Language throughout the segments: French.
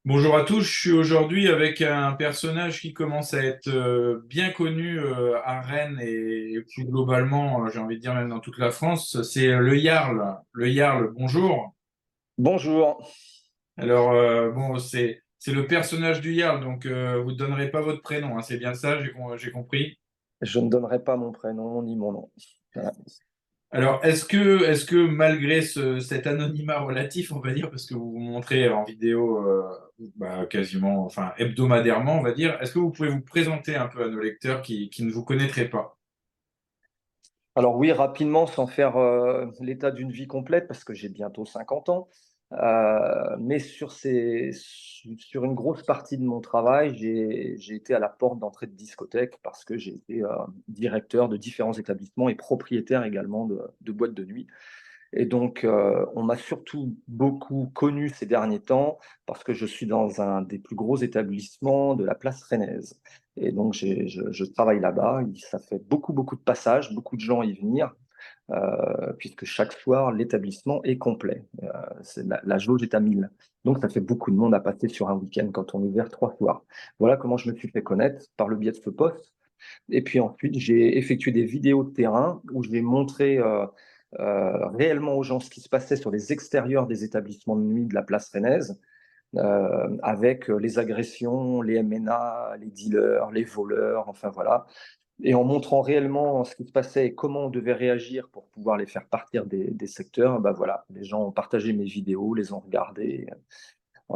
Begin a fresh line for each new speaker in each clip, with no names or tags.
Bonjour à tous, je suis aujourd'hui avec un personnage qui commence à être bien connu à Rennes et plus globalement, j'ai envie de dire même dans toute la France, c'est le Jarl. Le Jarl, bonjour.
Bonjour.
Alors, bon, c'est le personnage du Jarl, donc vous ne donnerez pas votre prénom, hein, c'est bien ça, j'ai compris.
Je ne donnerai pas mon prénom ni mon nom. Voilà.
Alors, est-ce que malgré cet anonymat relatif, on va dire, parce que vous vous montrez en vidéo quasiment, enfin hebdomadairement, on va dire, est-ce que vous pouvez vous présenter un peu à nos lecteurs qui ne vous connaîtraient pas?
Alors oui, rapidement, sans faire l'état d'une vie complète, parce que j'ai bientôt 50 ans, mais sur une grosse partie de mon travail, j'ai été à la porte d'entrée de discothèque parce que j'ai été directeur de différents établissements et propriétaire également de boîtes de nuit. Et donc, on m'a surtout beaucoup connu ces derniers temps parce que je suis dans un des plus gros établissements de la place rennaise. Et donc, je travaille là-bas. Ça fait beaucoup, beaucoup de passages, beaucoup de gens y venir, puisque chaque soir, l'établissement est complet. La jauge est à 1000. Donc, ça fait beaucoup de monde à passer sur un week-end quand on est ouvert 3 soirs. Voilà comment je me suis fait connaître par le biais de ce poste. Et puis ensuite, j'ai effectué des vidéos de terrain où j'ai montré réellement aux gens ce qui se passait sur les extérieurs des établissements de nuit de la place rennaise, avec les agressions, les MNA, les dealers, les voleurs, enfin voilà. Et en montrant réellement ce qui se passait et comment on devait réagir pour pouvoir les faire partir des secteurs, bah voilà, les gens ont partagé mes vidéos, les ont regardées,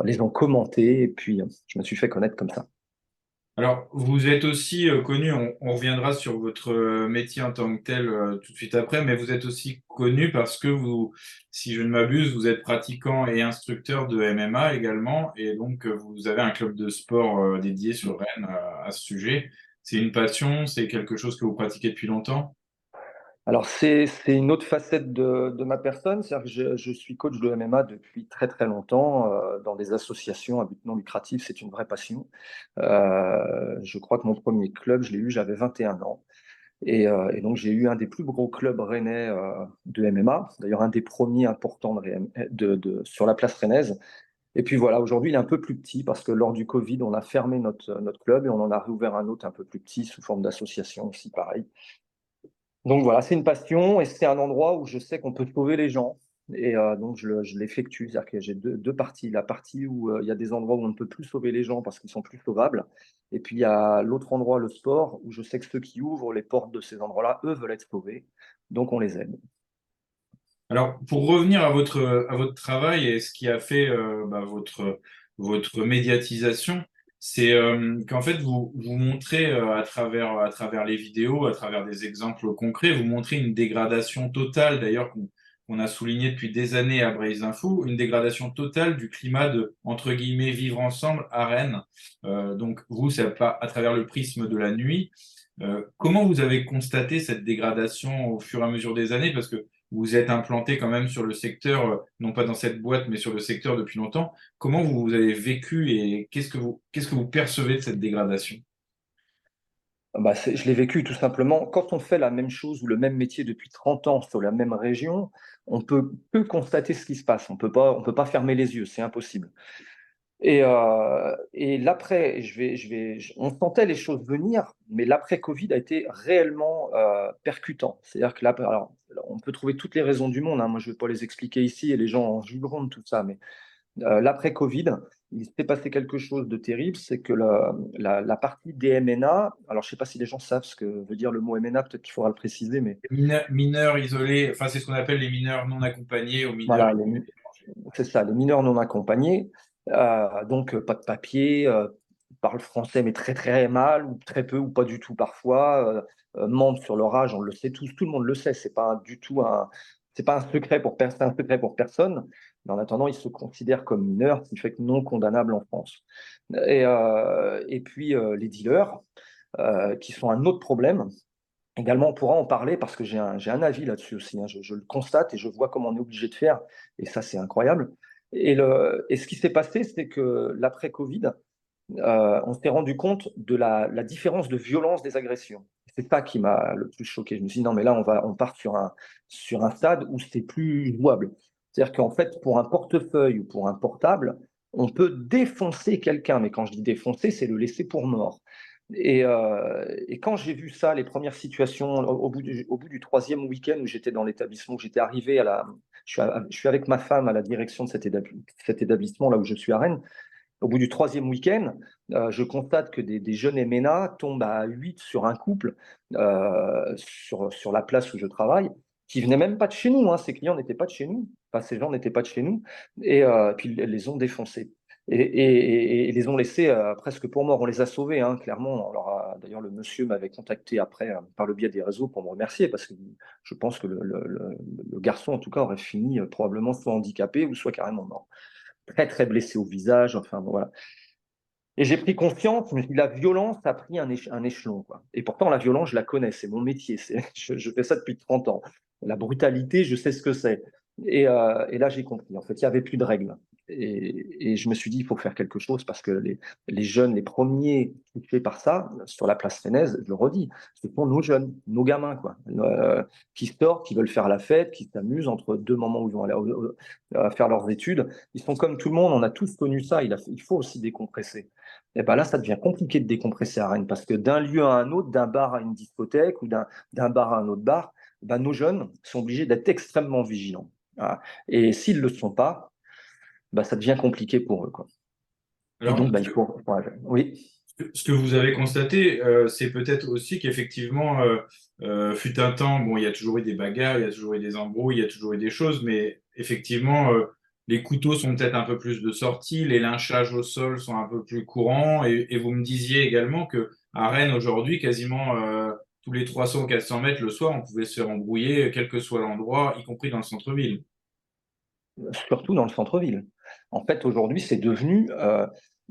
les ont commentées, et puis je me suis fait connaître comme ça.
Alors, vous êtes aussi connu, on reviendra sur votre métier en tant que tel tout de suite après, mais vous êtes aussi connu parce que vous, si je ne m'abuse, vous êtes pratiquant et instructeur de MMA également, et donc vous avez un club de sport dédié sur Rennes à ce sujet. C'est une passion, c'est quelque chose que vous pratiquez depuis longtemps?
Alors, c'est une autre facette de ma personne, c'est-à-dire que je suis coach de MMA depuis très très longtemps dans des associations à but non lucratif, c'est une vraie passion. Je crois que mon premier club, je l'ai eu, j'avais 21 ans. Et donc, j'ai eu un des plus gros clubs rennais de MMA, d'ailleurs un des premiers importants sur la place rennaise. Et puis voilà, aujourd'hui, il est un peu plus petit parce que lors du Covid, on a fermé notre club et on en a réouvert un autre un peu plus petit sous forme d'association aussi, pareil. Donc voilà, c'est une passion et c'est un endroit où je sais qu'on peut sauver les gens. Et donc je l'effectue, c'est-à-dire que j'ai deux parties. La partie où il y a des endroits où on ne peut plus sauver les gens parce qu'ils sont plus sauvables. Et puis il y a l'autre endroit, le sport, où je sais que ceux qui ouvrent les portes de ces endroits-là, eux, veulent être sauvés. Donc on les aide.
Alors, pour revenir à votre travail et ce qui a fait votre médiatisation, c'est qu'en fait, vous montrez à travers les vidéos, à travers des exemples concrets, vous montrez une dégradation totale, d'ailleurs, qu'on a souligné depuis des années à Braise Info, une dégradation totale du climat de, entre guillemets, vivre ensemble à Rennes. Donc, vous, c'est pas à travers le prisme de la nuit. Comment vous avez constaté cette dégradation au fur et à mesure des années? Parce que vous êtes implanté quand même sur le secteur, non pas dans cette boîte, mais sur le secteur depuis longtemps. Comment vous avez vécu et qu'est-ce que vous percevez de cette dégradation?
Bah, je l'ai vécu tout simplement. Quand on fait la même chose ou le même métier depuis 30 ans sur la même région, on peut que constater ce qui se passe. On peut pas fermer les yeux, c'est impossible. Et l'après, on sentait les choses venir, mais l'après Covid a été réellement percutant. C'est-à-dire que là, alors, on peut trouver toutes les raisons du monde, hein. Moi, je ne vais pas les expliquer ici et les gens en jugeront de tout ça. Mais l'après Covid, il s'est passé quelque chose de terrible, c'est que la partie des MNA, alors je ne sais pas si les gens savent ce que veut dire le mot MNA, peut-être qu'il faudra le préciser, mais
Mineurs isolés, enfin c'est ce qu'on appelle les mineurs non accompagnés aux mineurs
voilà,
isolés étrangers.
c'est ça, les mineurs non accompagnés, donc pas de papier, parlent français mais très très mal ou très peu ou pas du tout parfois, mentent sur leur âge, on le sait tous, tout le monde le sait, c'est pas un secret c'est un secret pour personne, mais en attendant, ils se considèrent comme mineurs, ce qui fait que non condamnables en France. Et puis les dealers, qui sont un autre problème. Également, on pourra en parler parce que j'ai un avis là-dessus aussi, hein. Je le constate et je vois comment on est obligé de faire, et ça, c'est incroyable. Et ce qui s'est passé, c'est que l'après-Covid, on s'est rendu compte de la différence de violence des agressions. C'est ça qui m'a le plus choqué. Je me suis dit, non, mais là, on part sur un stade où c'est plus jouable. C'est-à-dire qu'en fait, pour un portefeuille ou pour un portable, on peut défoncer quelqu'un. Mais quand je dis défoncer, c'est le laisser pour mort. Et quand j'ai vu ça, les premières situations, au bout du troisième week-end où j'étais dans l'établissement, où j'étais arrivé je suis avec ma femme à la direction de cet établissement là où je suis à Rennes. Au bout du troisième week-end, je constate que des jeunes MNA tombent à 8 sur un couple sur la place où je travaille, qui venaient même pas de chez nous. Hein. Ces clients n'étaient pas de chez nous. Enfin, ces gens n'étaient pas de chez nous. Et puis, ils les ont défoncés. Et les ont laissés presque pour morts. On les a sauvés, hein, clairement. Alors, d'ailleurs, le monsieur m'avait contacté après par le biais des réseaux pour me remercier, parce que je pense que le garçon, en tout cas, aurait fini probablement soit handicapé ou soit carrément mort. Très, très blessé au visage. Enfin, bon, voilà. Et j'ai pris conscience, mais la violence a pris un échelon, quoi. Et pourtant, la violence, je la connais, c'est mon métier. Je fais ça depuis 30 ans. La brutalité, je sais ce que c'est. Et là, j'ai compris. En fait, il n'y avait plus de règles. Et je me suis dit, il faut faire quelque chose parce que les jeunes, les premiers touchés par ça, sur la place Rennaise, je le redis, ce sont nos jeunes, nos gamins, quoi, qui sortent, qui veulent faire la fête, qui s'amusent entre deux moments où ils vont aller faire leurs études. Ils sont comme tout le monde, on a tous connu ça. Il faut aussi décompresser. Et ben là, ça devient compliqué de décompresser à Rennes parce que d'un lieu à un autre, d'un bar à une discothèque ou d'un bar à un autre bar, ben nos jeunes sont obligés d'être extrêmement vigilants. Voilà. Et s'ils ne le sont pas, ben ça devient compliqué pour eux, quoi. Et
Alors,
donc, ben, il faut. Ouais, oui.
ce que vous avez constaté, c'est peut-être aussi qu'effectivement, fut un temps, bon, il y a toujours eu des bagarres, il y a toujours eu des embrouilles, il y a toujours eu des choses, mais effectivement, les couteaux sont peut-être un peu plus de sortie, les lynchages au sol sont un peu plus courants, et vous me disiez également que à Rennes aujourd'hui, quasiment tous les 300 ou 400 mètres le soir, on pouvait se faire embrouiller, quel que soit l'endroit, y compris dans le centre-ville.
Surtout dans le centre-ville. En fait, aujourd'hui, c'est devenu,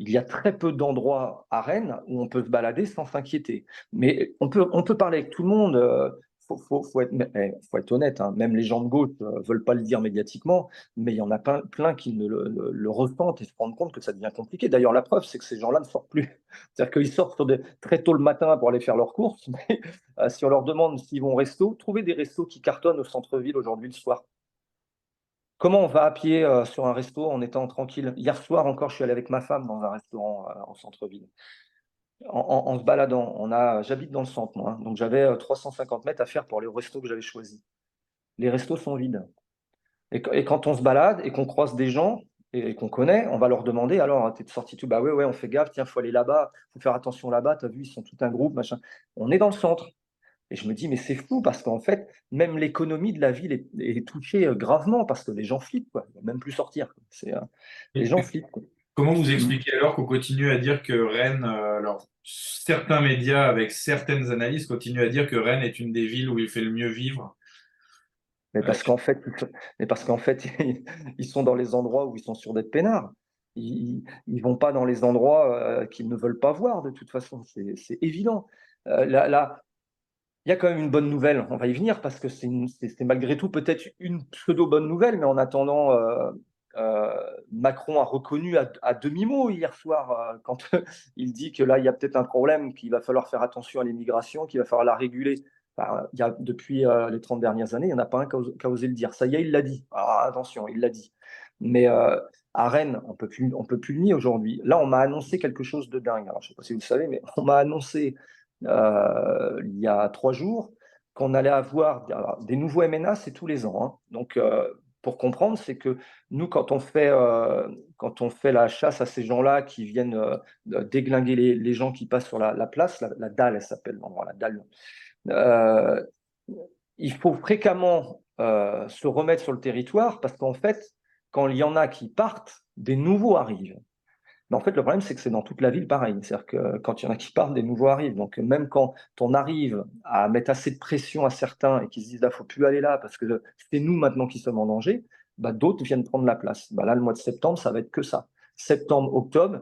il y a très peu d'endroits à Rennes où on peut se balader sans s'inquiéter. Mais on peut parler avec tout le monde. Faut être honnête, hein, même les gens de gauche ne veulent pas le dire médiatiquement, mais il y en a plein qui ne le ressentent et se rendent compte que ça devient compliqué. D'ailleurs, la preuve, c'est que ces gens-là ne sortent plus. C'est-à-dire qu'ils sortent très tôt le matin pour aller faire leurs courses, mais si on leur demande s'ils vont au resto, trouver des restos qui cartonnent au centre-ville aujourd'hui le soir. Comment on va à pied sur un resto en étant tranquille? Hier soir encore, je suis allé avec ma femme dans un restaurant en centre-ville. En se baladant, j'habite dans le centre, moi, hein, donc j'avais 350 mètres à faire pour aller au resto que j'avais choisi. Les restos sont vides. Et quand on se balade et qu'on croise des gens et qu'on connaît, on va leur demander alors, t'es sorti tout? Bah ouais, ouais, on fait gaffe, tiens, faut aller là-bas, faut faire attention là-bas, t'as vu, ils sont tout un groupe, machin. On est dans le centre. Et je me dis, mais c'est fou parce qu'en fait, même l'économie de la ville est touchée gravement parce que les gens flippent, quoi. Ils ne vont même plus sortir, quoi. Les
Et
gens flippent, quoi.
comment vous
Mm.
expliquez alors qu'on continue à dire que Rennes, alors certains médias avec certaines analyses continuent à dire que Rennes est une des villes où il fait le mieux vivre?
Mais
Euh,
parce qu'en fait, ils sont dans les endroits où ils sont sûrs d'être peinards. Ils vont pas dans les endroits qu'ils ne veulent pas voir, de toute façon, c'est évident. Là, il y a quand même une bonne nouvelle, on va y venir, parce que c'est malgré tout peut-être une pseudo-bonne nouvelle, mais en attendant, euh, Macron a reconnu à demi-mot hier soir, quand il dit que là, il y a peut-être un problème, qu'il va falloir faire attention à l'immigration, qu'il va falloir la réguler. Enfin, depuis les 30 dernières années, il n'y en a pas un qui a osé le dire. Ça y est, il l'a dit. Ah, attention, il l'a dit. Mais à Rennes, on peut plus le nier aujourd'hui. Là, on m'a annoncé quelque chose de dingue. Alors, je ne sais pas si vous le savez, mais on m'a annoncé il y a 3 jours qu'on allait avoir des nouveaux MNA, c'est tous les ans. Hein. Donc, pour comprendre, c'est que nous, quand on fait la chasse à ces gens-là qui viennent déglinguer les gens qui passent sur la place, la dalle, elle s'appelle l'endroit, la dalle. Euh, il faut fréquemment se remettre sur le territoire parce qu'en fait, quand il y en a qui partent, des nouveaux arrivent. Mais en fait, le problème, c'est que c'est dans toute la ville pareil. C'est-à-dire que quand il y en a qui partent, des nouveaux arrivent. Donc, même quand on arrive à mettre assez de pression à certains et qui se disent, il ne faut plus aller là parce que c'est nous maintenant qui sommes en danger, bah, d'autres viennent prendre la place. Bah, là, le mois de septembre, ça va être que ça. Septembre, octobre,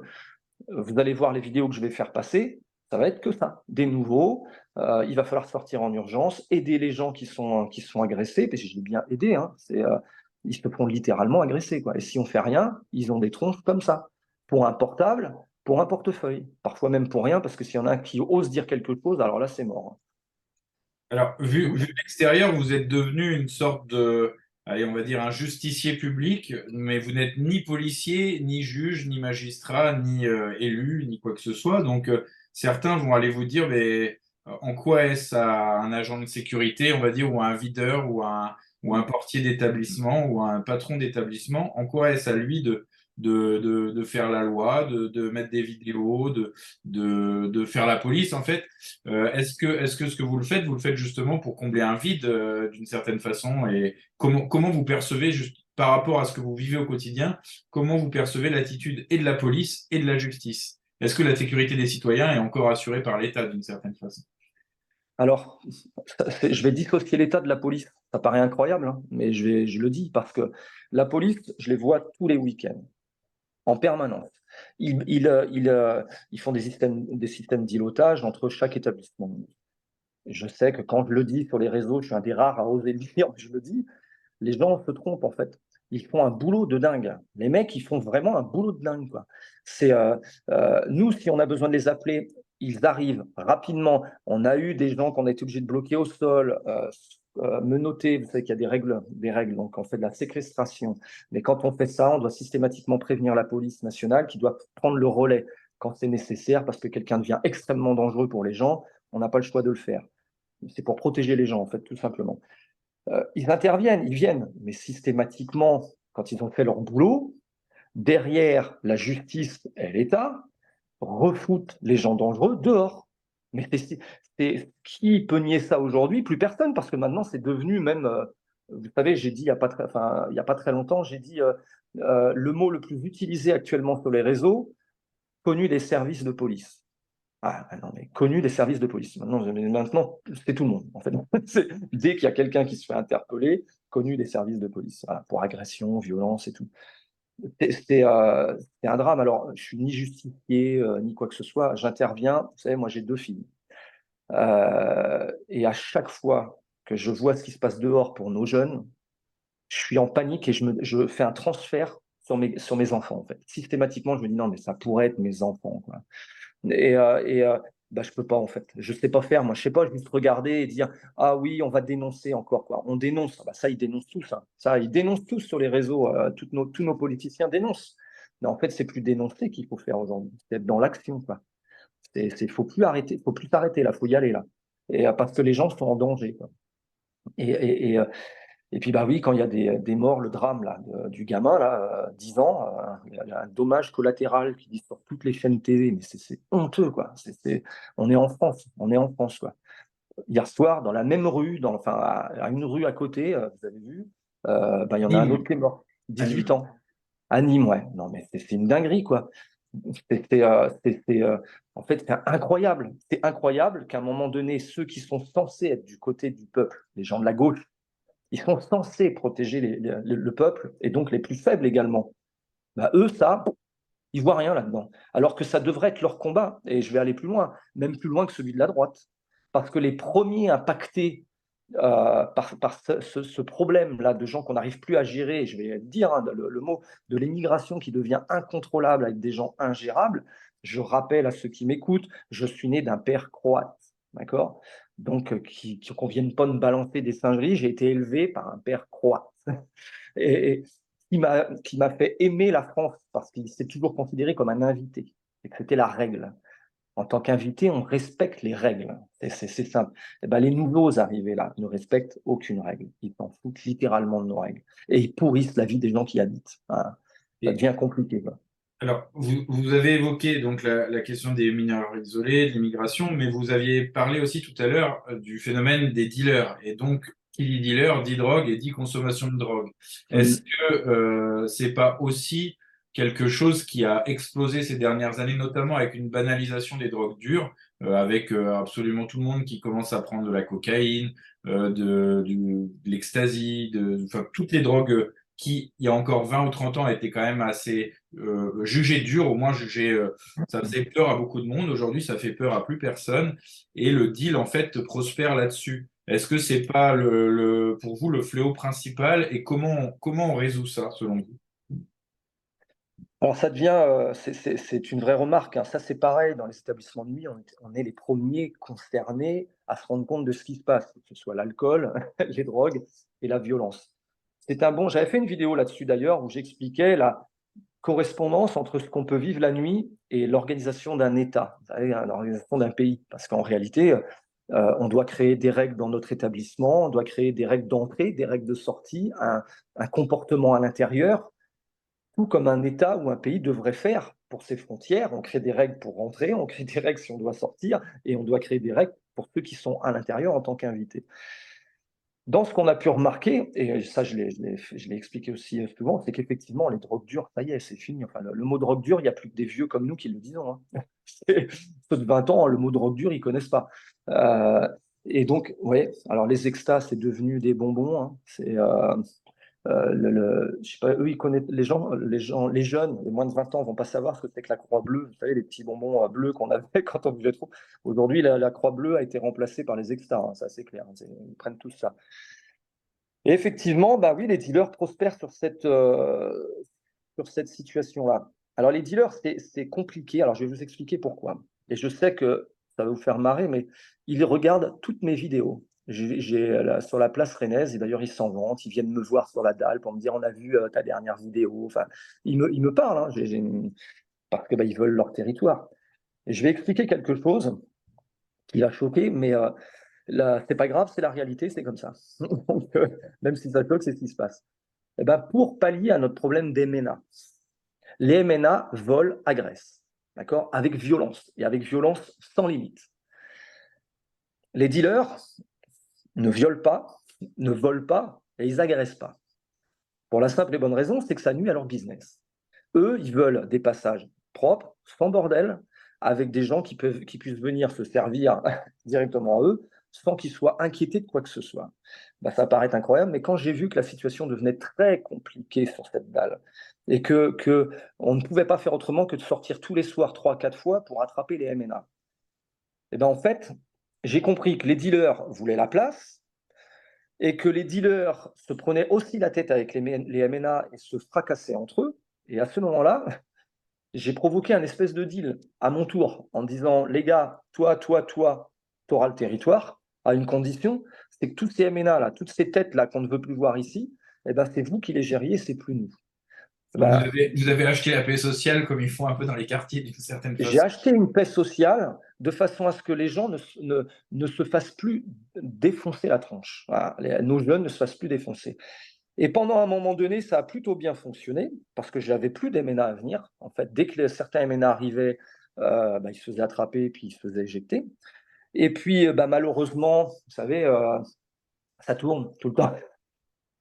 vous allez voir les vidéos que je vais faire passer, ça va être que ça. Des nouveaux, il va falloir sortir en urgence, aider les gens qui sont agressés, parce que je dis bien aider, hein, ils se font littéralement agresser, quoi. Et si on fait rien, ils ont des tronches comme ça, pour un portable, pour un portefeuille, parfois même pour rien, parce que s'il y en a un qui ose dire quelque chose, alors là, c'est mort.
Alors, vu de l'extérieur, vous êtes devenu une sorte allez, on va dire un justicier public, mais vous n'êtes ni policier, ni juge, ni magistrat, ni élu, ni quoi que ce soit. Donc, certains vont aller vous dire, mais en quoi est-ce à un agent de sécurité, on va dire, ou à un videur, ou un portier d'établissement, ou à un patron d'établissement, en quoi est-ce à lui de faire la loi, de mettre des vidéos, de faire la police, en fait. Est-ce que ce que vous le faites justement pour combler un vide d'une certaine façon et comment vous percevez, juste par rapport à ce que vous vivez au quotidien, comment vous percevez l'attitude et de la police et de la justice? Est-ce que la sécurité des citoyens est encore assurée par l'État d'une certaine façon?
Alors, je vais dissocier l'état de la police. Ça paraît incroyable, hein, mais je le dis parce que la police, je les vois tous les week-ends, en permanence. Ils font des systèmes d'îlotage entre chaque établissement. Je sais que quand je le dis sur les réseaux, je suis un des rares à oser le dire, mais je le dis, les gens se trompent en fait. Ils font un boulot de dingue. Les mecs, ils font vraiment un boulot de dingue, quoi. Nous, si on a besoin de les appeler, ils arrivent rapidement. On a eu des gens qu'on a été obligés de bloquer au sol, menottés. Vous savez qu'il y a des règles. Donc on fait de la séquestration. Mais quand on fait ça, on doit systématiquement prévenir la police nationale qui doit prendre le relais quand c'est nécessaire parce que quelqu'un devient extrêmement dangereux pour les gens. On n'a pas le choix de le faire. C'est pour protéger les gens, en fait, tout simplement. Ils interviennent, ils viennent, mais systématiquement, quand ils ont fait leur boulot, derrière la justice et l'État, refoutent les gens dangereux dehors. Mais qui peut nier ça aujourd'hui? Plus personne, parce que maintenant, c'est devenu même, vous savez, j'ai dit il y a pas très longtemps, j'ai dit le mot le plus utilisé actuellement sur les réseaux, connu des services de police. Ah non, mais connu des services de police. Maintenant c'est tout le monde, en fait. Dès qu'il y a quelqu'un qui se fait interpeller, connu des services de police, voilà, pour agression, violence et tout. C'est un drame. Alors, je suis ni justicier, ni quoi que ce soit. J'interviens. Vous savez, moi, j'ai 2 filles. Et à chaque fois que je vois ce qui se passe dehors pour nos jeunes, je suis en panique et je fais un transfert sur mes enfants, en fait. Systématiquement, je me dis: «Non, mais ça pourrait être mes enfants, quoi». Bah, je peux pas en fait. Je sais pas faire moi. Je sais pas juste regarder et dire: «Ah oui, on va dénoncer encore quoi». On dénonce, ah bah, ça ils dénoncent tous, hein. Ça, ils dénoncent tous sur les réseaux, tous nos politiciens dénoncent. Mais en fait, c'est plus dénoncer qu'il faut faire aujourd'hui, c'est être dans l'action quoi. Faut plus arrêter, faut plus s'arrêter là, faut y aller là parce que les gens sont en danger quoi et et et et puis, bah oui, quand il y a des morts, le drame là, du gamin, là, 10 ans, il y a un dommage collatéral qui dit sur toutes les chaînes TV, mais c'est honteux, quoi. On est en France, on est en France, quoi. Hier soir, dans la même rue, enfin, à une rue à côté, vous avez vu, bah, il y en a un
Nîmes,
autre qui est mort,
à
18
Nîmes.
ans, à Nîmes, ouais. Non, mais c'est une dinguerie, quoi. En fait, c'est incroyable qu'à un moment donné, ceux qui sont censés être du côté du peuple, les gens de la gauche, ils sont censés protéger le peuple et donc les plus faibles également. Bah, eux, ça, ils voient rien là-dedans. Alors que ça devrait être leur combat. Et je vais aller plus loin, même plus loin que celui de la droite. Parce que les premiers impactés par ce problème-là de gens qu'on n'arrive plus à gérer, je vais dire hein, le mot de l'immigration qui devient incontrôlable avec des gens ingérables, je rappelle à ceux qui m'écoutent, je suis né d'un père croate, d'accord. Donc, qu'on vienne pas me balancer des singeries, j'ai été élevé par un père croate. Et qui m'a fait aimer la France parce qu'il s'est toujours considéré comme un invité et que c'était la règle. En tant qu'invité, on respecte les règles. C'est simple. Et ben, les nouveaux arrivés là ne respectent aucune règle. Ils s'en foutent littéralement de nos règles. Et ils pourrissent la vie des gens qui habitent. Hein. Ça
Et
devient compliqué. Quoi.
alors, vous avez évoqué donc la question des mineurs isolés, de l'immigration, mais vous aviez parlé aussi tout à l'heure du phénomène des dealers. Et donc, qui dit dealer dit drogue et dit consommation de drogue. Est-ce
Mm.
que c'est pas aussi quelque chose qui a explosé ces dernières années, notamment avec une banalisation des drogues dures, avec absolument tout le monde qui commence à prendre de la cocaïne, de l'ecstasy, enfin, toutes les drogues qui, il y a encore 20 ou 30 ans, étaient quand même assez jugé dur, au moins jugé, ça faisait peur à beaucoup de monde. Aujourd'hui, ça fait peur à plus personne. Et le deal, en fait, prospère là-dessus. Est-ce que c'est pas pour vous le fléau principal et comment on résout ça, selon vous?
Alors ça devient, c'est une vraie remarque. Hein. Ça c'est pareil dans les établissements de nuit, on est les premiers concernés à se rendre compte de ce qui se passe, que ce soit l'alcool, les drogues et la violence. c'est un bon. J'avais fait une vidéo là-dessus d'ailleurs où j'expliquais la correspondance entre ce qu'on peut vivre la nuit et l'organisation d'un État, vous savez, l'organisation d'un pays. Parce qu'en réalité, on doit créer des règles dans notre établissement, on doit créer des règles d'entrée, des règles de sortie, un comportement à l'intérieur, tout comme un État ou un pays devrait faire pour ses frontières. On crée des règles pour rentrer, on crée des règles si on doit sortir, et on doit créer des règles pour ceux qui sont à l'intérieur en tant qu'invités. Dans ce qu'on a pu remarquer, et ça je l'ai expliqué aussi souvent, c'est qu'effectivement les drogues dures, ça y est, c'est fini. Enfin, le mot drogue dure, il n'y a plus que des vieux comme nous qui le disons. Hein. Ceux de 20 ans, le mot drogue dure, ils ne connaissent pas. Et donc, oui, alors les extas, c'est devenu des bonbons. Hein. C'est, je sais pas, eux, ils connaissent, les jeunes, les moins de 20 ans, vont pas savoir ce que c'est que la croix bleue. Vous savez, les petits bonbons bleus qu'on avait quand on buvait trop. Aujourd'hui, la croix bleue a été remplacée par les extas, hein, ça c'est clair. Ils prennent tous ça. Et effectivement, bah oui, les dealers prospèrent sur cette situation-là. Alors, les dealers, c'est compliqué. Alors, je vais vous expliquer pourquoi. Et je sais que ça va vous faire marrer, mais ils regardent toutes mes vidéos. Sur la place rennaise, et d'ailleurs, ils s'en vantent, ils viennent me voir sur la dalle pour me dire, on a vu ta dernière vidéo. Enfin, ils me parlent, hein, parce que bah, ils veulent leur territoire. Et je vais expliquer quelque chose qui va choquer, mais c'est pas grave, c'est la réalité, c'est comme ça. Donc, même si ça choque, c'est ce qui se passe. Et ben, pour pallier à notre problème des MENA, les MNA volent, agressent, d'accord, avec violence, et avec violence sans limite. Les dealers ne violent pas, ne volent pas, et ils agressent pas. Pour la simple et bonne raison, c'est que ça nuit à leur business. Eux, ils veulent des passages propres, sans bordel, avec des gens qui puissent venir se servir directement à eux, sans qu'ils soient inquiétés de quoi que ce soit. Ben, ça paraît incroyable, mais quand j'ai vu que la situation devenait très compliquée sur cette dalle, et que on ne pouvait pas faire autrement que de sortir tous les soirs 3 4 fois pour attraper les MNA, et ben en fait, j'ai compris que les dealers voulaient la place, et que les dealers se prenaient aussi la tête avec les MNA et se fracassaient entre eux. Et à ce moment-là, j'ai provoqué un espèce de deal à mon tour en disant, les gars, toi, tu auras le territoire, à une condition, c'est que tous ces MNA là, toutes ces têtes là qu'on ne veut plus voir ici, eh ben, c'est vous qui les gériez, c'est plus nous.
Donc
Ben,
vous avez acheté la paix sociale comme ils font un peu dans les quartiers d'une certaine
j'ai
façon.
acheté une paix sociale de façon à ce que les gens ne se fassent plus défoncer la tronche. Voilà, nos jeunes ne se fassent plus défoncer. Et pendant un moment donné, ça a plutôt bien fonctionné parce que j'avais plus d'MNA à venir. En fait, dès que certains MNA arrivaient, bah, ils se faisaient attraper et puis ils se faisaient éjecter. Et puis, bah, malheureusement, vous savez, ça tourne tout le temps.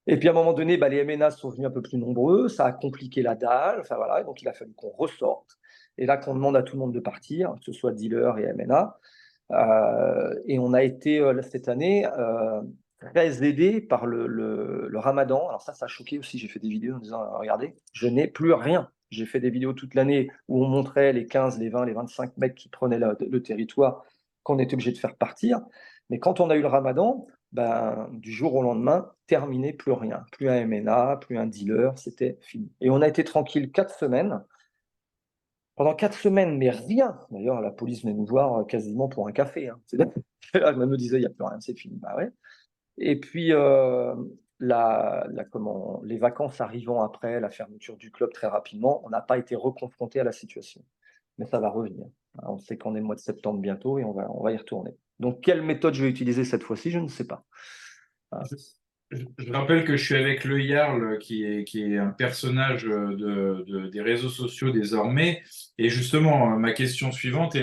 Et puis à un moment donné, bah, les MNA sont venus un peu plus nombreux, ça a compliqué la dalle. Enfin voilà, donc il a fallu qu'on ressorte. Et là, qu'on demande à tout le monde de partir, que ce soit dealer et MNA. Et on a été cette année très aidé par le ramadan. Alors ça a choqué aussi. J'ai fait des vidéos en disant, regardez, je n'ai plus rien. J'ai fait des vidéos toute l'année où on montrait les 15, les 20, les 25 mecs qui prenaient le territoire qu'on était obligé de faire partir. Mais quand on a eu le ramadan, ben, du jour au lendemain, terminé, plus rien. Plus un MNA, plus un dealer, c'était fini. Et on a été tranquille 4 semaines. Pendant 4 semaines, mais rien. D'ailleurs, la police venait nous voir quasiment pour un café. Hein. Là, je me disais, il n'y a plus rien, c'est fini. Bah ouais. Et puis, les vacances arrivant après la fermeture du club très rapidement, on n'a pas été reconfronté à la situation. Mais ça va revenir. On sait qu'on est le mois de septembre bientôt et on va y retourner. Donc, quelle méthode je vais utiliser cette fois-ci, je ne sais pas. Voilà.
Je rappelle que je suis avec le Yarl, qui est un personnage des réseaux sociaux désormais. Et justement, ma question suivante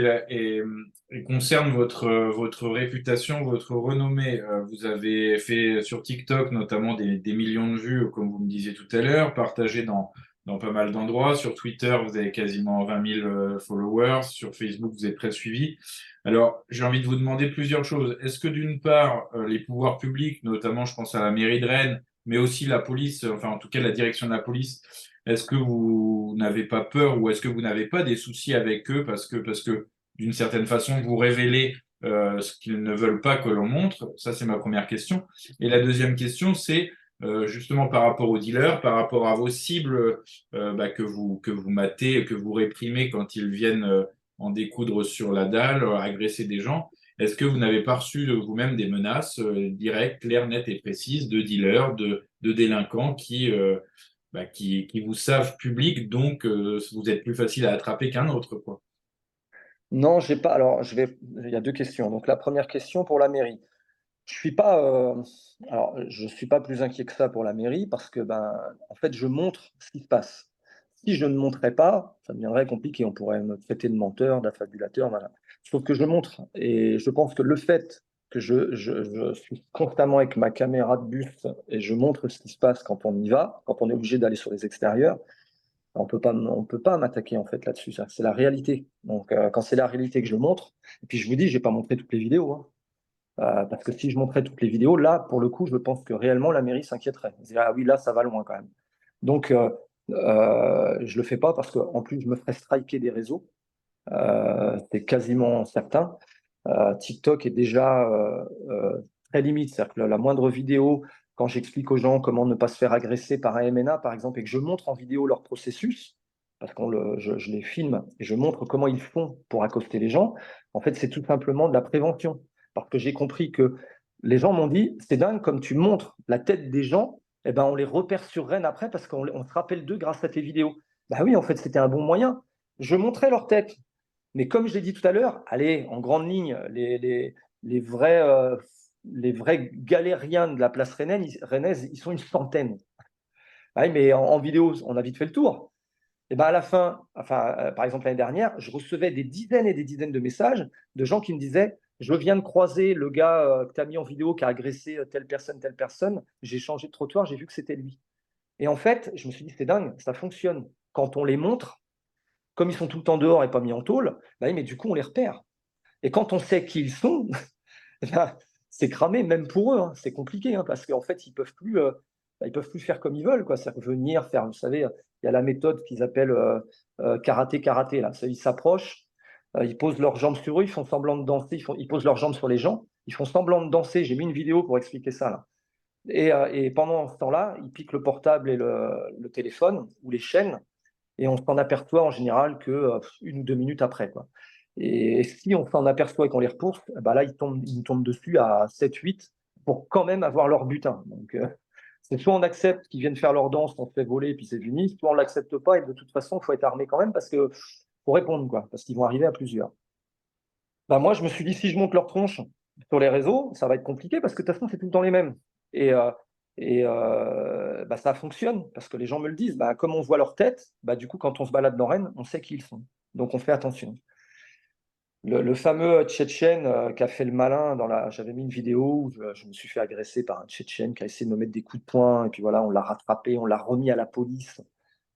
concerne votre réputation, votre renommée. Vous avez fait sur TikTok notamment des millions de vues, comme vous me disiez tout à l'heure, partagé dans pas mal d'endroits. Sur Twitter, vous avez quasiment 20 000 followers. Sur Facebook, vous êtes très suivi. Alors, j'ai envie de vous demander plusieurs choses. Est-ce que d'une part, les pouvoirs publics, notamment je pense à la mairie de Rennes, mais aussi la police, enfin en tout cas la direction de la police, est-ce que vous n'avez pas peur ou est-ce que vous n'avez pas des soucis avec eux parce que d'une certaine façon, vous révélez ce qu'ils ne veulent pas que l'on montre? Ça, c'est ma première question. Et la deuxième question, c'est justement par rapport aux dealers, par rapport à vos cibles que vous matez, que vous réprimez quand ils viennent en découdre sur la dalle, agresser des gens. est-ce que vous n'avez pas reçu de vous-même des menaces directes, claires, nettes et précises de dealers, de délinquants qui vous savent public, donc vous êtes plus facile à attraper qu'un autre, quoi.
Non, j'ai pas. Alors, il y a deux questions. Donc, la première question pour la mairie. Je suis pas, alors, je suis pas plus inquiet que ça pour la mairie parce que, ben, en fait, je montre ce qui se passe. Si je ne montrais pas, ça deviendrait compliqué. On pourrait me traiter de menteur, d'affabulateur, voilà. Sauf que je montre et je pense que le fait que je suis constamment avec ma caméra de bus et je montre ce qui se passe quand on y va, quand on est obligé d'aller sur les extérieurs, on peut pas m'attaquer en fait là-dessus. Ça, c'est la réalité. Donc, quand c'est la réalité que je montre, et puis je vous dis, j'ai pas montré toutes les vidéos, hein. Parce que si je montrais toutes les vidéos, là, pour le coup, je pense que réellement la mairie s'inquiéterait. Elle dirait, ah oui, là, ça va loin quand même. Donc, je le fais pas parce qu'en plus, je me ferais striker des réseaux. C'est quasiment certain. TikTok est déjà très limite. C'est-à-dire que la moindre vidéo, quand j'explique aux gens comment ne pas se faire agresser par un MNA, par exemple, et que je montre en vidéo leur processus, parce que je les filme et je montre comment ils font pour accoster les gens, en fait, c'est tout simplement de la prévention. Parce que j'ai compris que les gens m'ont dit, c'est dingue, comme tu montres la tête des gens, eh ben, on les repère sur Rennes après parce qu'on se rappelle d'eux grâce à tes vidéos. Bah oui, en fait, c'était un bon moyen. Je montrais leur tête. Mais comme je l'ai dit tout à l'heure, allez, en grande ligne, les vrais, les vrais galériens de la place rennaise, ils sont une centaine. Ah oui, mais en vidéo, on a vite fait le tour. Et ben à la fin, enfin, par exemple l'année dernière, je recevais des dizaines et des dizaines de messages de gens qui me disaient, je viens de croiser le gars que tu as mis en vidéo qui a agressé telle personne, j'ai changé de trottoir, j'ai vu que c'était lui. Et en fait, je me suis dit, c'est dingue, ça fonctionne. Quand on les montre, comme ils sont tout le temps dehors et pas mis en tôle, bah oui, mais du coup, on les repère. Et quand on sait qui ils sont, c'est cramé, même pour eux, hein. C'est compliqué, hein, parce qu'en fait, ils peuvent plus faire comme ils veulent, quoi. C'est venir faire, vous savez, il y a la méthode qu'ils appellent karaté, là. Ils s'approchent, ils posent leurs jambes sur eux, ils font semblant de danser, ils posent leurs jambes sur les gens, ils font semblant de danser. J'ai mis une vidéo pour expliquer ça, là. Et pendant ce temps-là, ils piquent le portable et le téléphone ou les chaînes, et on s'en aperçoit en général que 1 ou 2 minutes après, quoi. Et si on s'en aperçoit et qu'on les repousse, bah là, ils nous tombent dessus à 7-8 pour quand même avoir leur butin. Donc, c'est soit on accepte qu'ils viennent faire leur danse, on se fait voler et puis c'est fini, soit on l'accepte pas et de toute façon, il faut être armé quand même parce que faut répondre, quoi, parce qu'ils vont arriver à plusieurs. Bah moi, je me suis dit, si je monte leur tronche sur les réseaux, ça va être compliqué parce que de toute façon, c'est tout le temps les mêmes. Et, bah, ça fonctionne parce que les gens me le disent. Bah, comme on voit leur tête, bah, du coup, quand on se balade dans Rennes, on sait qui ils sont. Donc, on fait attention. Le fameux Tchétchène qui a fait le malin j'avais mis une vidéo où je me suis fait agresser par un Tchétchène qui a essayé de me mettre des coups de poing et puis voilà, on l'a rattrapé, on l'a remis à la police.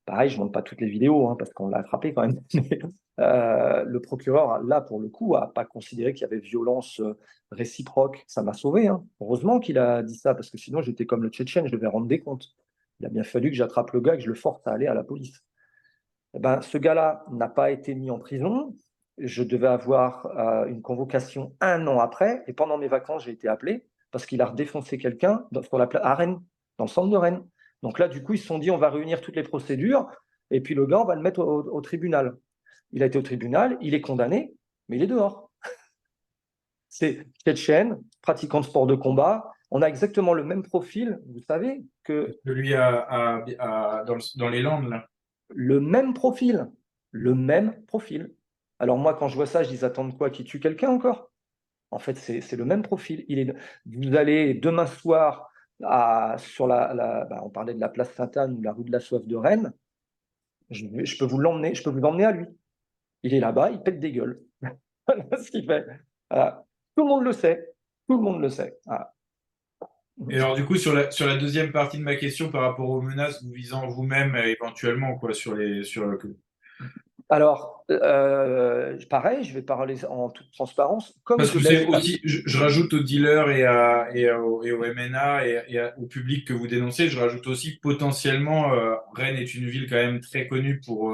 Pareil, je ne montre pas toutes les vidéos, hein, parce qu'on l'a attrapé quand même. Le procureur, là, pour le coup, n'a pas considéré qu'il y avait violence réciproque. Ça m'a sauvé, hein. Heureusement qu'il a dit ça, parce que sinon, j'étais comme le Tchétchène, je devais rendre des comptes. Il a bien fallu que j'attrape le gars, que je le force à aller à la police. Eh ben, ce gars-là n'a pas été mis en prison. Je devais avoir une convocation 1 an après, et pendant mes vacances, j'ai été appelé parce qu'il a redéfoncé quelqu'un à Rennes, dans le centre de Rennes. Donc là, du coup, ils se sont dit, on va réunir toutes les procédures, et puis le gars, on va le mettre au tribunal. Il a été au tribunal, il est condamné, mais il est dehors. C'est tchétchène, pratiquant de sport de combat. On a exactement le même profil, vous savez, que
Celui dans les Landes, là.
le même profil. Le même profil. Alors moi, quand je vois ça, je dis, attends quoi, qui tue quelqu'un encore? En fait, c'est le même profil. Vous allez demain soir sur on parlait de la place Sainte-Anne ou la rue de la Soif de Rennes. Je peux vous l'emmener, je peux vous emmener à lui. Il est là-bas, il pète des gueules. Voilà ce qu'il fait. Voilà. Tout le monde le sait. Tout le monde le sait. Voilà.
Et alors, du coup, sur la deuxième partie de ma question par rapport aux menaces vous visant vous-même éventuellement, quoi,
Alors, pareil, je vais parler en toute transparence. Comme
parce
je
que c'est
laisse.
aussi, je rajoute aux dealers et au MNA au public que vous dénoncez, je rajoute aussi potentiellement, Rennes est une ville quand même très connue pour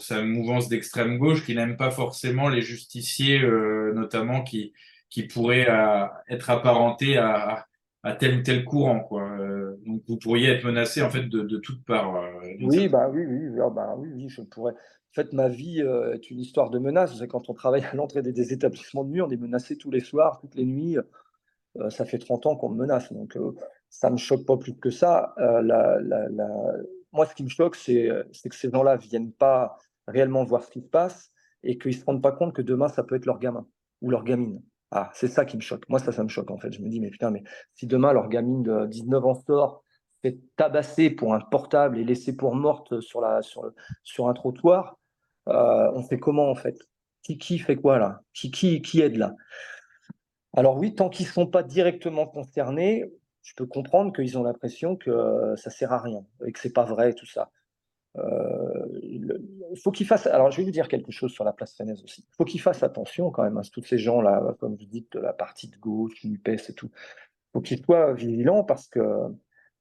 sa mouvance d'extrême gauche qui n'aime pas forcément les justiciers, notamment qui pourraient être apparentés à tel ou tel courant, quoi. Donc vous pourriez être menacé en fait de toutes parts, d'une
Oui,
certaine.
bah oui, oui, ah bah oui, oui, je pourrais. En fait, ma vie est une histoire de menaces. C'est quand on travaille à l'entrée des établissements de nuit, on est menacé tous les soirs, toutes les nuits. Ça fait 30 ans qu'on me menace, donc ça me choque pas plus que ça. Moi, ce qui me choque, c'est que ces gens-là viennent pas réellement voir ce qui se passe et qu'ils se rendent pas compte que demain, ça peut être leur gamin ou leur gamine. Ah, c'est ça qui me choque. Moi, ça me choque, en fait. Je me dis: «Mais putain, mais si demain leur gamine de 19 ans sort, se fait tabasser pour un portable et laissée pour morte sur un trottoir, on fait comment, en fait? Qui fait quoi là? Qui aide là?» Alors oui, tant qu'ils ne sont pas directement concernés, je peux comprendre qu'ils ont l'impression que ça sert à rien et que c'est pas vrai tout ça. Il faut qu'ils fassent, alors je vais vous dire quelque chose sur la place Rennaise aussi. Il faut qu'ils fassent attention quand même à tous ces gens-là, comme vous dites, de la partie de gauche, NUPES et tout. Il faut qu'ils soient vigilants parce que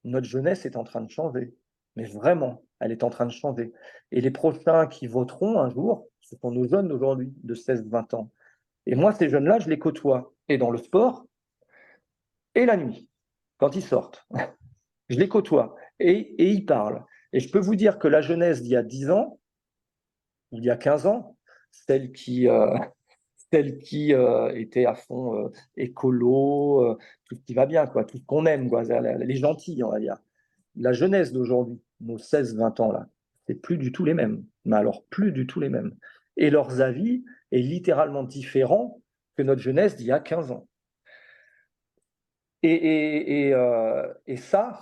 notre jeunesse est en train de changer. Mais vraiment, elle est en train de changer. Et les prochains qui voteront un jour, ce sont nos jeunes d'aujourd'hui, de 16-20 ans. Et moi, ces jeunes-là, je les côtoie. Et dans le sport, et la nuit, quand ils sortent. Je les côtoie et ils parlent. Et je peux vous dire que la jeunesse d'il y a 10 ans, il y a 15 ans, celle qui, euh, celle qui était à fond écolo, tout ce qui va bien, quoi, tout ce qu'on aime, quoi, les gentils, on va dire. La jeunesse d'aujourd'hui, nos 16-20 ans là, c'est plus du tout les mêmes. Mais alors, plus du tout les mêmes. Et leurs avis est littéralement différent que notre jeunesse d'il y a 15 ans. Et ça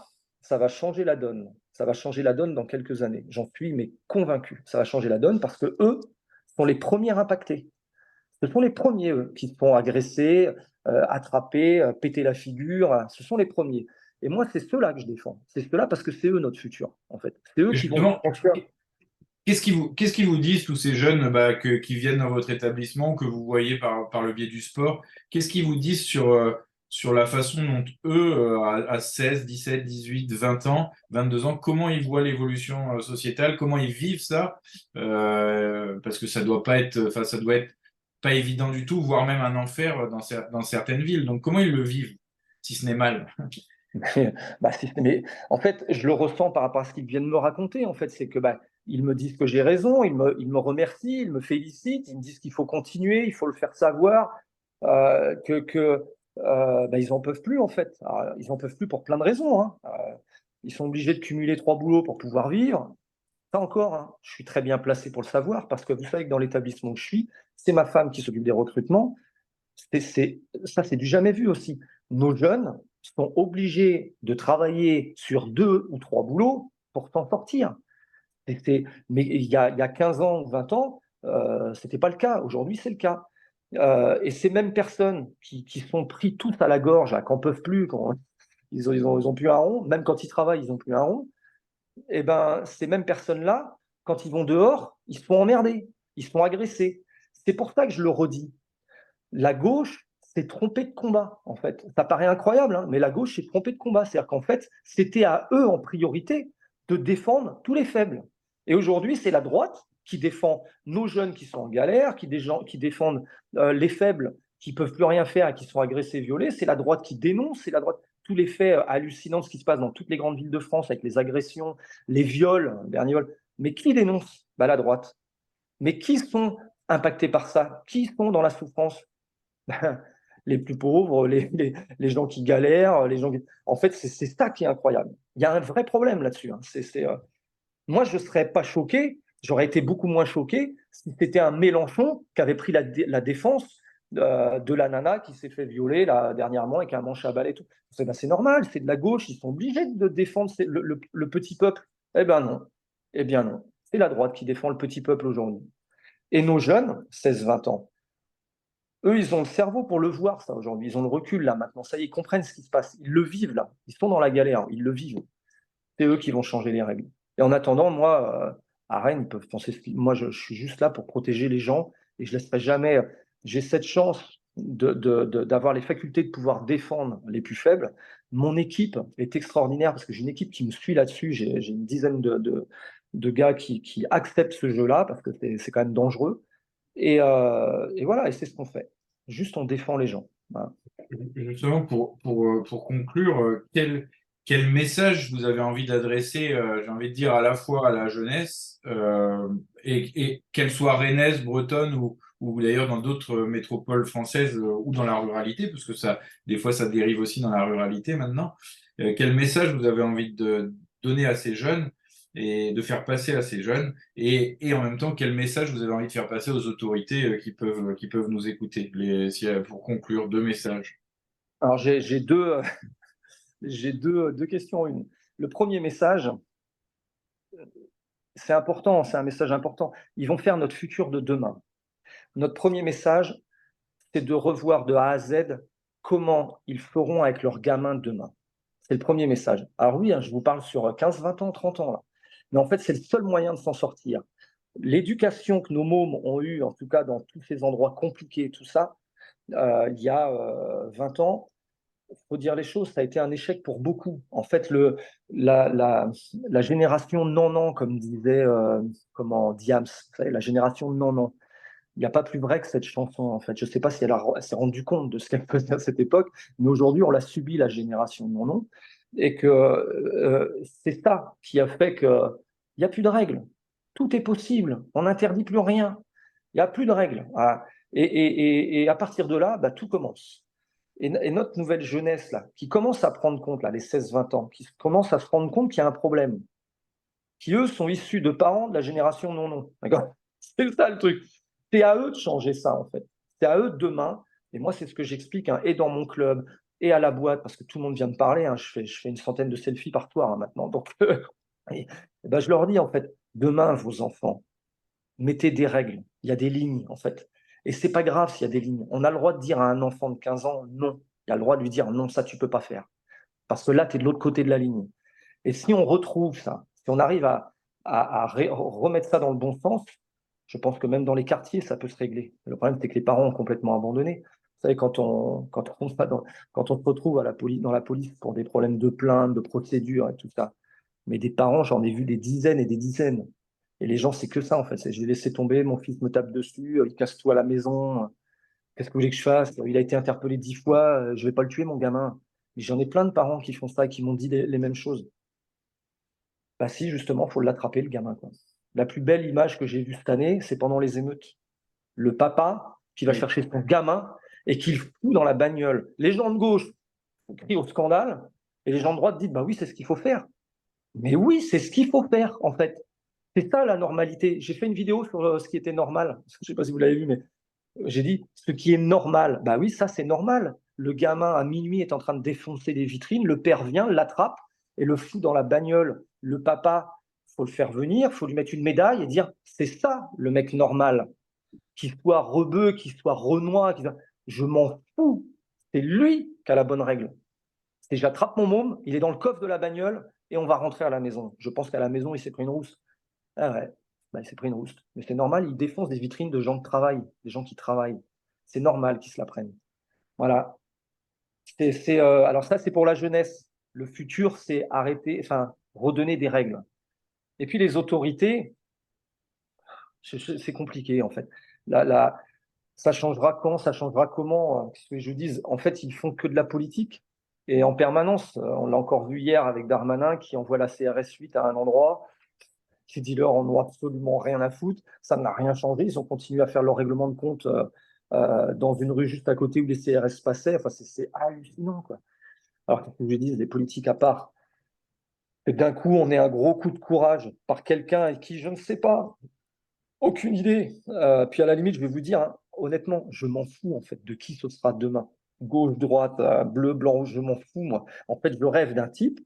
va changer la donne. Ça va changer la donne dans quelques années. J'en suis mais convaincu. Ça va changer la donne parce que eux sont les premiers impactés. Ce sont les premiers, eux, qui se font agresser, attraper, péter la figure. Ce sont les premiers. Et moi, c'est ceux-là que je défends. C'est ceux-là parce que c'est eux notre futur, en fait. C'est eux qui vont
Justement,
construire.
qu'est-ce qu'ils vous disent, tous ces jeunes bah, qui viennent dans votre établissement, que vous voyez par le biais du sport? Qu'est-ce qu'ils vous disent sur la façon dont eux, à 16, 17, 18, 20 ans, 22 ans, comment ils voient l'évolution sociétale, comment ils vivent ça? Parce que ça doit pas être, enfin, ça doit être pas évident du tout, voire même un enfer dans certaines villes. Donc, comment ils le vivent, si ce n'est mal?
Bah, mais en fait, je le ressens par rapport à ce qu'ils viennent me raconter. En fait, c'est que bah, ils me disent que j'ai raison, ils me remercient, ils me félicitent, ils me disent qu'il faut continuer, il faut le faire savoir, bah, ils en peuvent plus en fait. Alors, ils en peuvent plus pour plein de raisons, hein. Ils sont obligés de cumuler 3 boulots pour pouvoir vivre. Ça encore, hein, je suis très bien placé pour le savoir parce que vous savez que dans l'établissement où je suis, c'est ma femme qui s'occupe des recrutements. Ça, c'est du jamais vu aussi. Nos jeunes sont obligés de travailler sur 2 ou 3 boulots pour s'en sortir. Mais il y a 15 ans ou 20 ans, ce n'était pas le cas. Aujourd'hui, c'est le cas. Et ces mêmes personnes qui sont pris tous à la gorge, qui n'en peuvent plus, quand ils ont plus un rond, même quand ils travaillent, ils n'ont plus un rond, et ben, ces mêmes personnes-là, quand ils vont dehors, ils se font emmerder, ils se font agresser. C'est pour ça que je le redis, la gauche s'est trompée de combat, en fait. Ça paraît incroyable, hein, mais la gauche s'est trompée de combat. C'est-à-dire qu'en fait, c'était à eux en priorité de défendre tous les faibles. Et aujourd'hui, c'est la droite qui défend nos jeunes qui sont en galère, qui défendent les faibles qui peuvent plus rien faire et qui sont agressés, violés. C'est la droite qui dénonce, c'est la droite tous les faits hallucinants, ce qui se passe dans toutes les grandes villes de France avec les agressions, les viols, le dernier viol. Mais qui dénonce? Bah, la droite. Mais qui sont impactés par ça? Qui sont dans la souffrance? Les plus pauvres, les gens qui galèrent, les gens qui... En fait, c'est ça qui est incroyable. Il y a un vrai problème là-dessus, hein. Moi, je ne serais pas choqué, j'aurais été beaucoup moins choqué si c'était un Mélenchon qui avait pris la défense de la nana qui s'est fait violer là, dernièrement avec un manche à balai et tout. C'est normal, c'est de la gauche, ils sont obligés de défendre le petit peuple. Eh bien non, eh bien non. C'est la droite qui défend le petit peuple aujourd'hui. Et nos jeunes, 16-20 ans, eux, ils ont le cerveau pour le voir, ça, aujourd'hui. Ils ont le recul, là, maintenant. Ça y est, ils comprennent ce qui se passe. Ils le vivent, là. Ils sont dans la galère. Ils le vivent. C'est eux qui vont changer les règles. Et en attendant, moi, à Rennes, ils peuvent penser moi, je suis juste là pour protéger les gens et je laisserai jamais. J'ai cette chance d'avoir les facultés de pouvoir défendre les plus faibles. Mon équipe est extraordinaire parce que j'ai une équipe qui me suit là-dessus. J'ai une dizaine de gars qui acceptent ce jeu-là parce que c'est quand même dangereux. Et voilà, et c'est ce qu'on fait. Juste, on défend les gens. Voilà.
Justement, pour conclure, quel message vous avez envie d'adresser, j'ai envie de dire, à la fois à la jeunesse, et qu'elle soit rennaise, bretonne ou d'ailleurs dans d'autres métropoles françaises, ou dans la ruralité, parce que ça, des fois, ça dérive aussi dans la ruralité maintenant. Quel message vous avez envie de donner à ces jeunes et de faire passer à ces jeunes, et en même temps, quel message vous avez envie de faire passer aux autorités qui peuvent nous écouter, pour conclure, deux messages.
Alors, j'ai deux, deux questions. Le premier message, c'est important, c'est un message important. Ils vont faire notre futur de demain. Notre premier message, c'est de revoir de A à Z comment ils feront avec leurs gamins demain. C'est le premier message. Alors oui, hein, je vous parle sur 15, 20 ans, 30 ans, là. Mais en fait, c'est le seul moyen de s'en sortir. L'éducation que nos mômes ont eue, en tout cas dans tous ces endroits compliqués, tout ça, il y a 20 ans, il faut dire les choses, ça a été un échec pour beaucoup. En fait, la, la, la génération non-non, comme disait comment, Diams, vous savez, la génération non-non, il n'y a pas plus vrai que cette chanson, en fait. Je ne sais pas si elle s'est rendue compte de ce qu'elle faisait à cette époque, mais aujourd'hui, on l'a subi, la génération non-non, et que c'est ça qui a fait qu'il n'y a plus de règles. Tout est possible, on n'interdit plus rien, il n'y a plus de règles. Ah. Et à partir de là, bah, tout commence. Et notre nouvelle jeunesse, là, qui commence à prendre compte, là, les 16-20 ans, qui commence à se rendre compte qu'il y a un problème, qui, eux, sont issus de parents de la génération non-non. D'accord. C'est ça le truc. C'est à eux de changer ça, en fait. C'est à eux de demain. Et moi, c'est ce que j'explique, hein, et dans mon club, et à la boîte, parce que tout le monde vient de parler. Hein, je fais une centaine de selfies par soir, hein, maintenant. Donc, et ben, je leur dis, en fait, demain, vos enfants, mettez des règles. Il y a des lignes, en fait. Et c'est pas grave s'il y a des lignes. On a le droit de dire à un enfant de 15 ans, non. Il y a le droit de lui dire, non, ça, tu peux pas faire. Parce que là, tu es de l'autre côté de la ligne. Et si on retrouve ça, si on arrive à remettre ça dans le bon sens, je pense que même dans les quartiers, ça peut se régler. Le problème, c'est que les parents ont complètement abandonné. Vous savez, quand on se retrouve dans la police pour des problèmes de plainte, de procédure et tout ça, mais des parents, j'en ai vu des dizaines et des dizaines. Et les gens, c'est que ça, en fait. C'est, je l'ai laissé tomber, mon fils me tape dessus, il casse tout à la maison. Qu'est-ce que vous voulez que je fasse? Il a été interpellé 10 fois, je vais pas le tuer, mon gamin. Mais j'en ai plein de parents qui font ça et qui m'ont dit les mêmes choses. Bah si, justement, il faut l'attraper, le gamin, quoi. La plus belle image que j'ai vue cette année, c'est pendant les émeutes. Le papa qui va
Oui.
chercher son gamin et qui le fout dans la bagnole. Les gens de gauche crient au scandale et les gens de droite disent bah oui, c'est ce qu'il faut faire. Mais oui, c'est ce qu'il faut faire, en fait. C'est ça la normalité. J'ai fait une vidéo sur ce qui était normal. Je ne sais pas si vous l'avez vu, mais j'ai dit ce qui est normal. Bah oui, ça c'est normal. Le gamin à minuit est en train de défoncer des vitrines, le père vient, l'attrape et le fout dans la bagnole. Le papa, faut le faire venir, faut lui mettre une médaille et dire c'est ça le mec normal. Qu'il soit rebeu, qu'il soit renois, je m'en fous. C'est lui qui a la bonne règle. C'est j'attrape mon môme, il est dans le coffre de la bagnole et on va rentrer à la maison. Je pense qu'à la maison, il s'est pris une rousse. Ah ouais, bah, il s'est pris une rousse. Mais c'est normal, il défonce des vitrines de gens qui travaillent, des gens qui travaillent. C'est normal qu'ils se la prennent. Voilà. Alors ça, c'est pour la jeunesse. Le futur, c'est arrêter, enfin, redonner des règles. Et puis les autorités, c'est compliqué en fait. Ça changera quand, ça changera comment, qu'est-ce que je dis? En fait, ils font que de la politique. Et en permanence, on l'a encore vu hier avec Darmanin qui envoie la CRS 8 à un endroit. Ces dealers en ont absolument rien à foutre. Ça n'a rien changé. Ils ont continué à faire leur règlement de compte dans une rue juste à côté où les CRS passaient. Enfin, c'est hallucinant, quoi. Alors, qu'est-ce que je dis, les politiques à part. Et d'un coup, on est un gros coup de courage par quelqu'un avec qui je ne sais pas, aucune idée. Puis à la limite, je vais vous dire, hein, honnêtement, je m'en fous en fait de qui ce sera demain. Gauche, droite, bleu, blanc, rouge, je m'en fous, moi. En fait, je rêve d'un type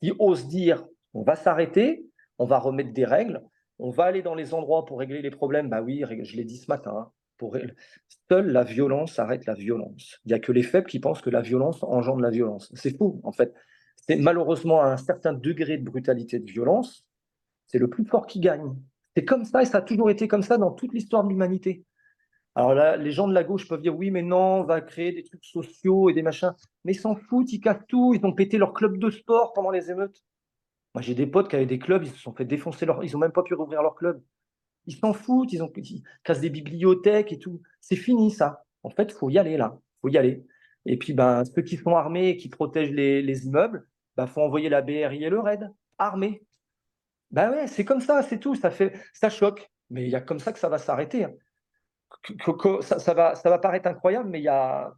qui ose dire on va s'arrêter, on va remettre des règles, on va aller dans les endroits pour régler les problèmes. Bah oui, je l'ai dit ce matin. Hein, seule la violence arrête la violence. Il n'y a que les faibles qui pensent que la violence engendre la violence. C'est faux, en fait. C'est malheureusement à un certain degré de brutalité, de violence, c'est le plus fort qui gagne. C'est comme ça et ça a toujours été comme ça dans toute l'histoire de l'humanité. Alors là, les gens de la gauche peuvent dire oui, mais non, on va créer des trucs sociaux et des machins. Mais ils s'en foutent, ils cassent tout. Ils ont pété leur club de sport pendant les émeutes. Moi, j'ai des potes qui avaient des clubs, ils se sont fait défoncer ils n'ont même pas pu rouvrir leur club. Ils s'en foutent, ils cassent des bibliothèques et tout. C'est fini, ça. En fait, il faut y aller là. faut y aller. Et puis, ben, ceux qui sont armés et qui protègent les immeubles, ben, faut envoyer la BRI et le RAID, armés. Ben ouais, c'est comme ça, c'est tout. Ça choque. Mais il y a comme ça que ça va s'arrêter, hein. Ça va paraître incroyable, mais il y a,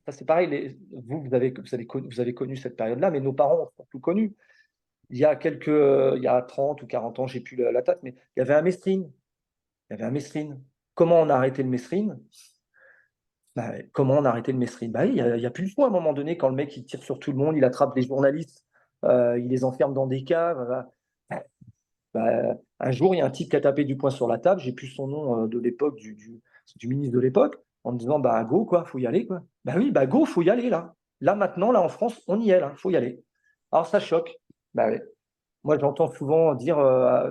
ça c'est pareil. Vous avez connu cette période-là, mais nos parents ont surtout connu. Il y a 30 ou 40 ans, j'ai plus la date, mais il y avait un Mestrine. Il y avait un Mesrine. Comment on a arrêté le Mesrine? Bah, comment on a arrêté le Mesrine? Bah, il y a plus le choix à un moment donné quand le mec il tire sur tout le monde, il attrape les journalistes, il les enferme dans des caves. Un jour, il y a un type qui a tapé du poing sur la table, j'ai plus son nom de l'époque, du ministre de l'époque, en me disant bah go quoi, faut y aller quoi. Bah oui, bah go, faut y aller là. Là maintenant, là en France, on y est là, faut y aller. Alors ça choque. Bah ouais. Moi j'entends souvent dire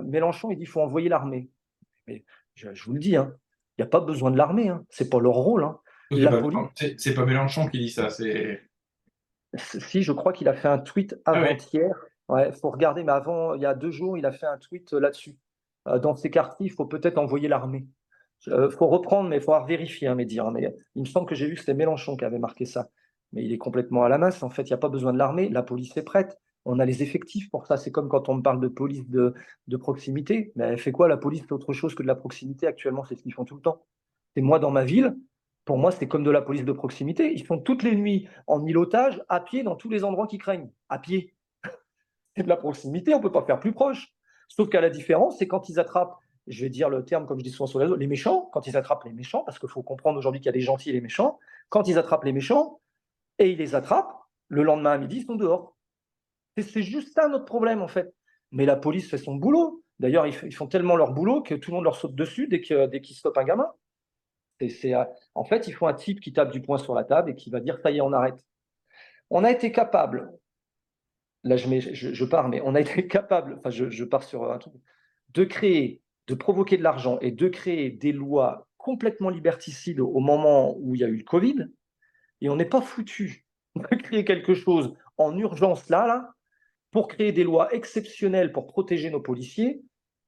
Mélenchon, il dit faut envoyer l'armée. Mais je vous le dis, hein, il n'y a pas besoin de l'armée, hein. C'est pas leur rôle, hein.
C'est
La
pas,
police,
c'est pas Mélenchon qui dit ça, c'est.
si je crois qu'il a fait un tweet
Ah oui.
avant-hier. Ouais, faut regarder, mais avant, il y a 2 jours, il a fait un tweet là-dessus. Dans ces quartiers, il faut peut-être envoyer l'armée. Faut reprendre, mais il faut vérifier mes dires, hein. Mais il me semble que j'ai vu que c'était Mélenchon qui avait marqué ça. Mais il est complètement à la masse. En fait, il n'y a pas besoin de l'armée. La police est prête. On a les effectifs pour ça. C'est comme quand on me parle de police de proximité. Mais elle fait quoi la police? C'est autre chose que de la proximité actuellement. C'est ce qu'ils font tout le temps. Et moi, dans ma ville, pour moi, c'est comme de la police de proximité. Ils font toutes les nuits en îlotage, à pied, dans tous les endroits qui craignent. À pied. C'est de la proximité, on ne peut pas faire plus proche. Sauf qu'à la différence, c'est quand ils attrapent, je vais dire le terme comme je dis souvent sur les réseaux, les méchants, quand ils attrapent les méchants, parce qu'il faut comprendre aujourd'hui qu'il y a des gentils et les méchants, quand ils attrapent les méchants, et ils les attrapent, le lendemain à midi, ils sont dehors. C'est juste ça notre problème, en fait. Mais la police fait son boulot. D'ailleurs, ils font tellement leur boulot que tout le monde leur saute dessus dès qu'ils stoppent un gamin. En fait, il faut un type qui tape du poing sur la table et qui va dire ça y est, on arrête. On a été capable, là je pars, mais on a été capable, enfin je pars sur un truc, de créer, de provoquer de l'argent et de créer des lois complètement liberticides au moment où il y a eu le Covid, et on n'est pas foutu de créer quelque chose en urgence là, pour créer des lois exceptionnelles pour protéger nos policiers,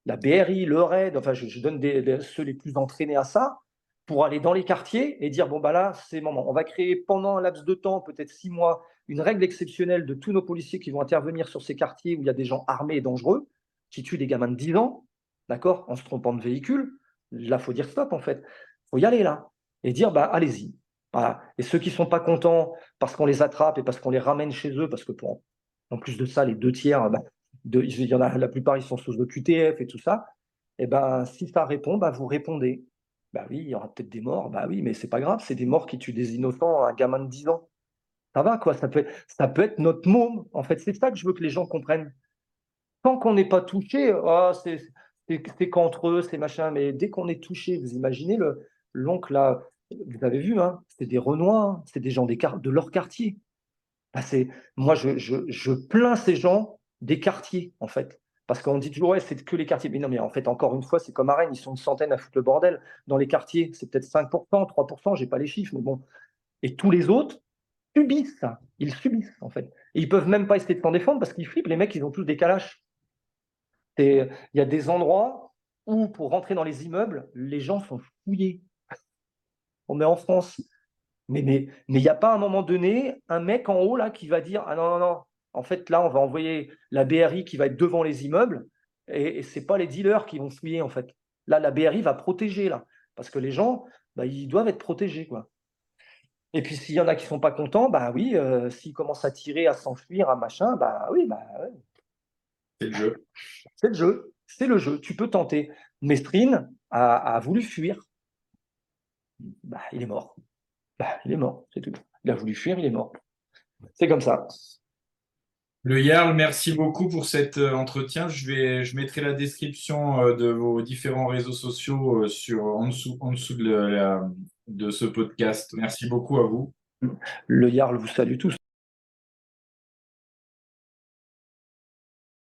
la BRI, le RAID, enfin je donne ceux les plus entraînés à ça, pour aller dans les quartiers et dire bon bah là c'est le moment. On va créer pendant un laps de temps, peut-être 6 mois, une règle exceptionnelle de tous nos policiers qui vont intervenir sur ces quartiers où il y a des gens armés et dangereux, qui tuent des gamins de 10 ans, d'accord, en se trompant de véhicule. Là, faut dire stop en fait. Faut y aller là et dire bah allez-y. Voilà. Et ceux qui sont pas contents parce qu'on les attrape et parce qu'on les ramène chez eux, parce que en plus de ça, les 2 tiers, il y en a, la plupart, ils sont sous OQTF et tout ça. Et ben, si ça répond, bah, vous répondez. Bah oui, il y aura peut-être des morts. Bah oui, mais c'est pas grave, c'est des morts qui tuent des innocents, un gamin de 10 ans. Ça va, quoi. Ça peut être notre môme. En fait, c'est ça que je veux que les gens comprennent. Tant qu'on n'est pas touché, oh, c'est qu'entre eux, c'est machin. Mais dès qu'on est touché, vous imaginez l'oncle là, vous avez vu, hein, c'est des Renois, hein, c'est des gens de leur quartier. Bah, moi, je plains ces gens des quartiers, en fait. Parce qu'on dit toujours, ouais, c'est que les quartiers. Mais non, mais en fait, encore une fois, c'est comme à Rennes, ils sont une centaine à foutre le bordel. Dans les quartiers, c'est peut-être 5%, 3%, j'ai pas les chiffres, mais bon. Et tous les autres subissent ça. Ils subissent, en fait. Et ils peuvent même pas essayer de s'en défendre parce qu'ils flippent. Les mecs, ils ont tous des calaches. Il y a des endroits où, pour rentrer dans les immeubles, les gens sont fouillés. On est en France. Mais il n'y a pas à un moment donné un mec en haut là qui va dire ah non, non, non, en fait là on va envoyer la BRI qui va être devant les immeubles et ce n'est pas les dealers qui vont fouiller en fait. Là la BRI va protéger là parce que les gens bah, ils doivent être protégés quoi. Et puis s'il y en a qui sont pas contents, bah oui, s'ils commencent à tirer, à s'enfuir, à machin, bah oui, bah ouais,
C'est le jeu.
c'est le jeu, c'est le jeu. Tu peux tenter. Mestrine a voulu fuir, bah il est mort. Bah, il est mort, c'est tout. Il a voulu fuir, il est mort. C'est comme ça.
Le Yarl, merci beaucoup pour cet entretien. Je mettrai la description de vos différents réseaux sociaux en dessous de ce podcast. Merci beaucoup à vous.
Le Jarl vous salue tous.